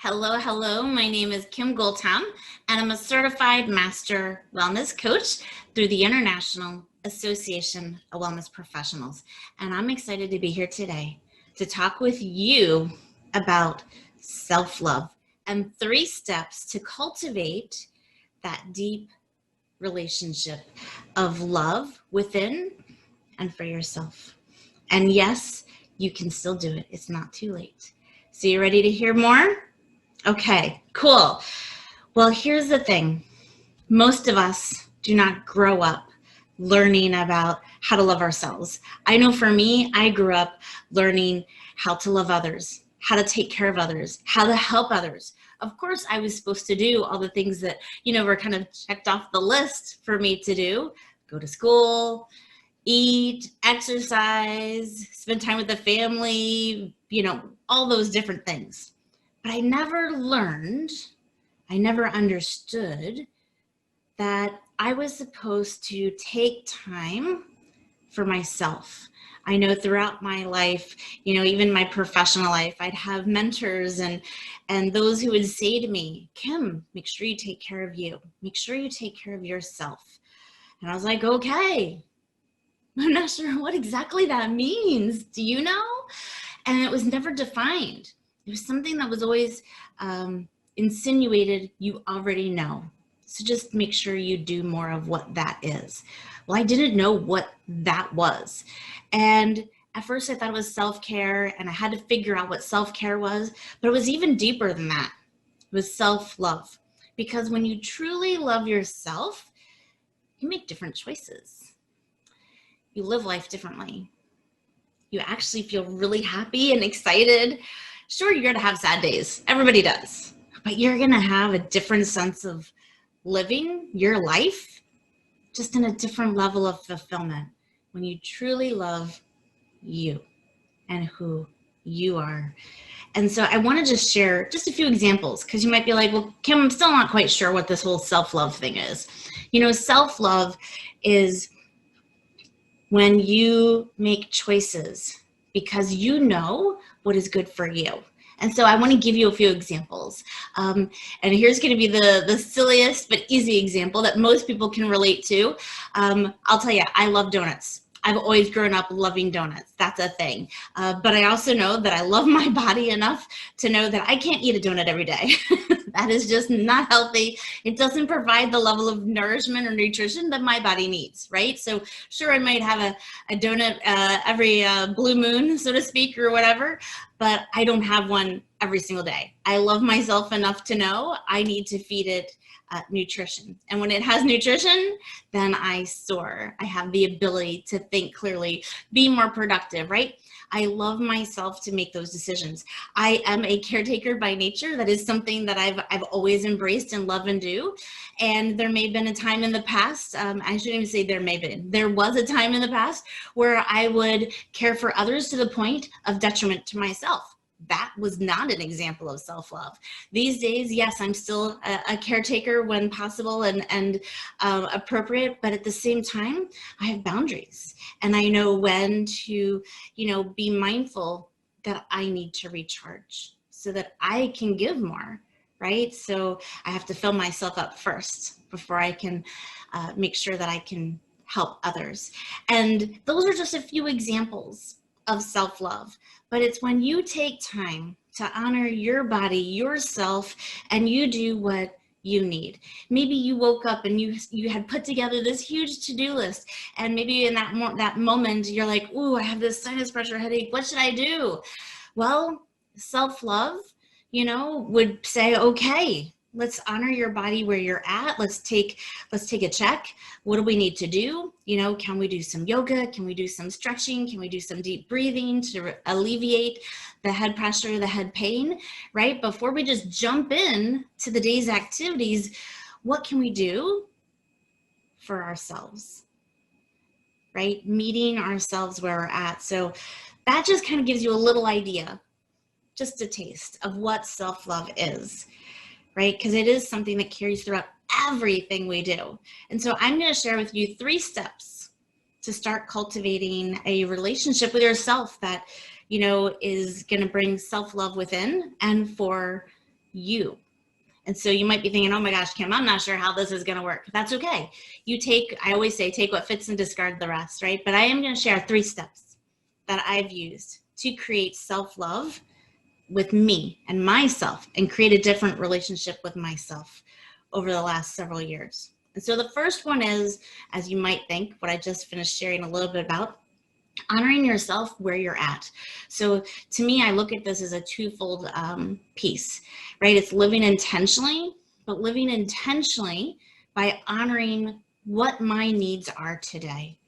Hello, hello. My name is Kim Goeltom, and I'm a certified master wellness coach through the International Association of Wellness Professionals. And I'm excited to be here today to talk with you about self-love and 3 steps to cultivate that deep relationship of love within and for yourself. And yes, you can still do it. It's not too late. So you ready to hear more? Okay, cool. Well, here's the thing. Most of us do not grow up learning about how to love ourselves. I know for me, I grew up learning how to love others, how to take care of others, how to help others. Of course, I was supposed to do all the things that, were kind of checked off the list for me to do. Go to school, eat, exercise, spend time with the family, all those different things. But I never understood that I was supposed to take time for myself. I know throughout my life, even my professional life, I'd have mentors and those who would say to me, Kim, make sure you take care of you. Make sure you take care of yourself. And I was like, okay, I'm not sure what exactly that means. Do you know? And it was never defined. It was something that was always insinuated, you already know. So just make sure you do more of what that is. Well, I didn't know what that was. And at first I thought it was self-care, and I had to figure out what self-care was, but it was even deeper than that. It was self-love. Because when you truly love yourself, you make different choices. You live life differently. You actually feel really happy and excited. Sure, you're going to have sad days. Everybody does. But you're going to have a different sense of living your life, just in a different level of fulfillment when you truly love you and who you are. And so I want to just share just a few examples, because you might be like, well, Kim, I'm still not quite sure what this whole self-love thing is. Self-love is when you make choices because you know what is good for you. And so I want to give you a few examples. And here's going to be the silliest but easy example that most people can relate to. I'll tell you, I love donuts. I've always grown up loving donuts. That's a thing. But I also know that I love my body enough to know that I can't eat a donut every day. That is just not healthy. It doesn't provide the level of nourishment or nutrition that my body needs, right? So sure, I might have a donut every blue moon, so to speak, or whatever, but I don't have one every single day. I love myself enough to know I need to feed it nutrition. And when it has nutrition, then I soar. I have the ability to think clearly, be more productive, right? I love myself to make those decisions. I am a caretaker by nature. That is something that I've always embraced and love and do. And there may have been a time in the past, I shouldn't even say there was a time in the past where I would care for others to the point of detriment to myself. That was not an example of self-love. These days, yes, I'm still a caretaker when possible and appropriate, but at the same time, I have boundaries, and I know when to, be mindful that I need to recharge so that I can give more, right? So I have to fill myself up first before I can make sure that I can help others. And those are just a few examples of self-love, but it's when you take time to honor your body, yourself, and you do what you need. Maybe you woke up and you had put together this huge to-do list, and maybe in that moment you're like, ooh, I have this sinus pressure headache. What should I do? Well, self-love, would say, okay, let's honor your body where you're at. Let's take a check. What do we need to do? Can we do some yoga? Can we do some stretching? Can we do some deep breathing to alleviate the head pressure, the head pain, right? Before we just jump in to the day's activities, what can we do for ourselves, right? Meeting ourselves where we're at. So that just kind of gives you a little idea, just a taste of what self-love is, right? Because it is something that carries throughout everything we do. And so I'm going to share with you 3 steps to start cultivating a relationship with yourself that, is going to bring self-love within and for you. And so you might be thinking, oh my gosh, Kim, I'm not sure how this is going to work. That's okay. I always say, take what fits and discard the rest, right? But I am going to share 3 steps that I've used to create self-love with me and myself and create a different relationship with myself over the last several years. And so the first one is, as you might think, what I just finished sharing a little bit about, honoring yourself where you're at. So to me, I look at this as a twofold piece, right? It's living intentionally, but living intentionally by honoring what my needs are today.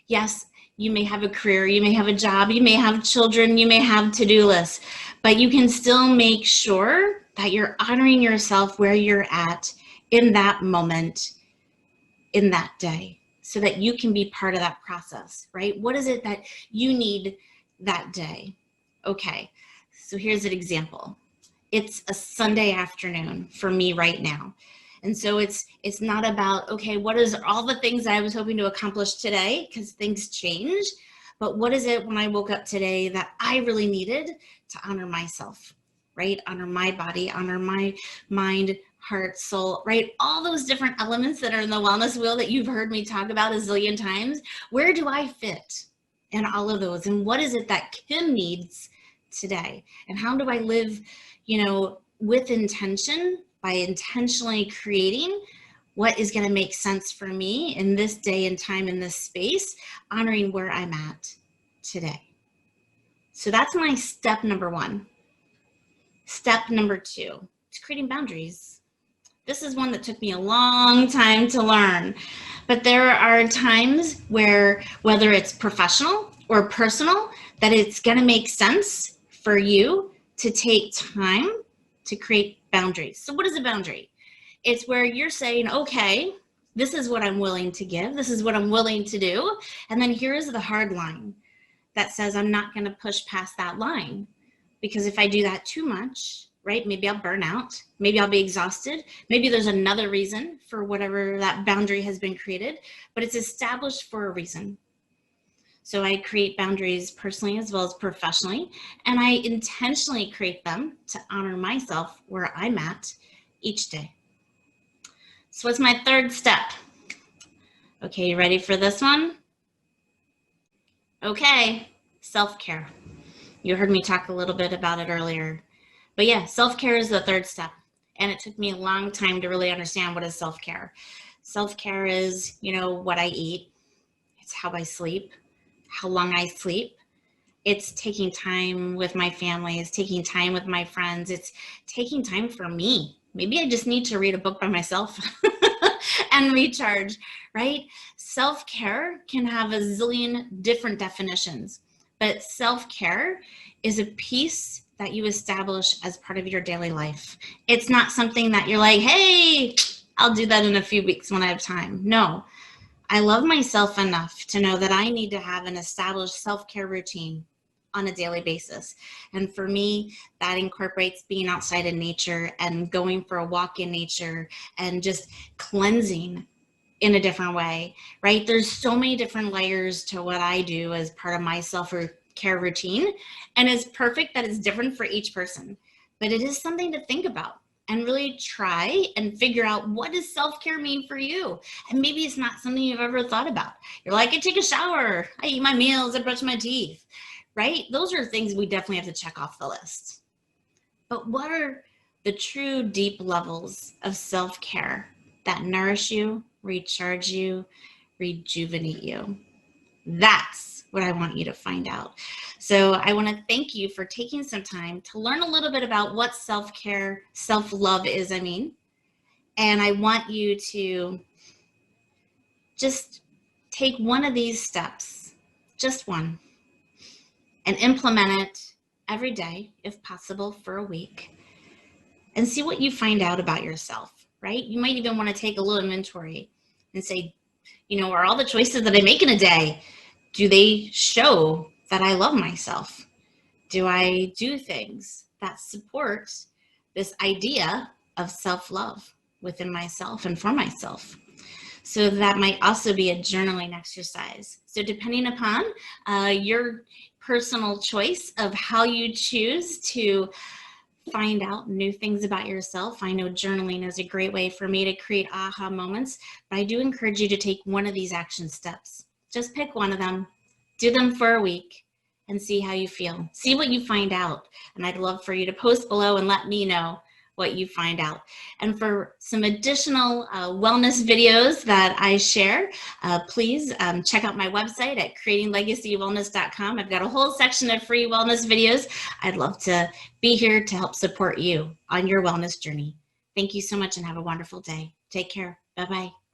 Yes, you may have a career, you may have a job, you may have children, you may have to-do lists, but you can still make sure that you're honoring yourself where you're at in that moment, in that day, so that you can be part of that process, right? What is it that you need that day? Okay, so here's an example. It's a Sunday afternoon for me right now. And so it's not about, okay, what is all the things I was hoping to accomplish today, because things change, but what is it when I woke up today that I really needed to honor myself, right? Honor my body, honor my mind, heart, soul, right? All those different elements that are in the wellness wheel that you've heard me talk about a zillion times. Where do I fit in all of those? And what is it that Kim needs today? And how do I live, with intention, by intentionally creating what is going to make sense for me in this day and time, in this space, honoring where I'm at today. So that's my step number 1. Step number 2 is creating boundaries. This is one that took me a long time to learn, but there are times where, whether it's professional or personal, that it's going to make sense for you to take time to create boundaries. So what is a boundary? It's where you're saying, okay, this is what I'm willing to give. This is what I'm willing to do. And then here's the hard line that says I'm not going to push past that line, because if I do that too much, right, maybe I'll burn out. Maybe I'll be exhausted. Maybe there's another reason for whatever that boundary has been created, but it's established for a reason. So I create boundaries personally as well as professionally, and I intentionally create them to honor myself where I'm at each day. So what's my 3rd step? Okay, you ready for this one? Okay, self-care. You heard me talk a little bit about it earlier. But yeah, self-care is the 3rd step. And it took me a long time to really understand what is self-care. Self-care is, what I eat. It's how I sleep, how long I sleep. It's taking time with my family. It's taking time with my friends. It's taking time for me. Maybe I just need to read a book by myself and recharge, right? Self-care can have a zillion different definitions, but self-care is a piece that you establish as part of your daily life. It's not something that you're like, hey, I'll do that in a few weeks when I have time. No, I love myself enough to know that I need to have an established self-care routine on a daily basis. And for me, that incorporates being outside in nature and going for a walk in nature and just cleansing in a different way, right? There's so many different layers to what I do as part of my self-care routine. And it's perfect that it's different for each person, but it is something to think about and really try and figure out, what does self-care mean for you? And maybe it's not something you've ever thought about. You're like, I take a shower, I eat my meals, I brush my teeth, right? Those are things we definitely have to check off the list. But what are the true deep levels of self-care that nourish you, recharge you, rejuvenate you? That's what I want you to find out. So I want to thank you for taking some time to learn a little bit about what self-care, self-love is, and I want you to just take one of these steps, just one, and implement it every day, if possible, for a week, and see what you find out about yourself, right? You might even want to take a little inventory and say, are all the choices that I make in a day, do they show that I love myself? Do I do things that support this idea of self-love within myself and for myself? So that might also be a journaling exercise. So depending upon your personal choice of how you choose to find out new things about yourself. I know journaling is a great way for me to create aha moments, but I do encourage you to take one of these action steps. Just pick one of them, do them for a week, and see how you feel. See what you find out. And I'd love for you to post below and let me know what you find out. And for some additional wellness videos that I share, please check out my website at creatinglegacywellness.com. I've got a whole section of free wellness videos. I'd love to be here to help support you on your wellness journey. Thank you so much and have a wonderful day. Take care. Bye-bye.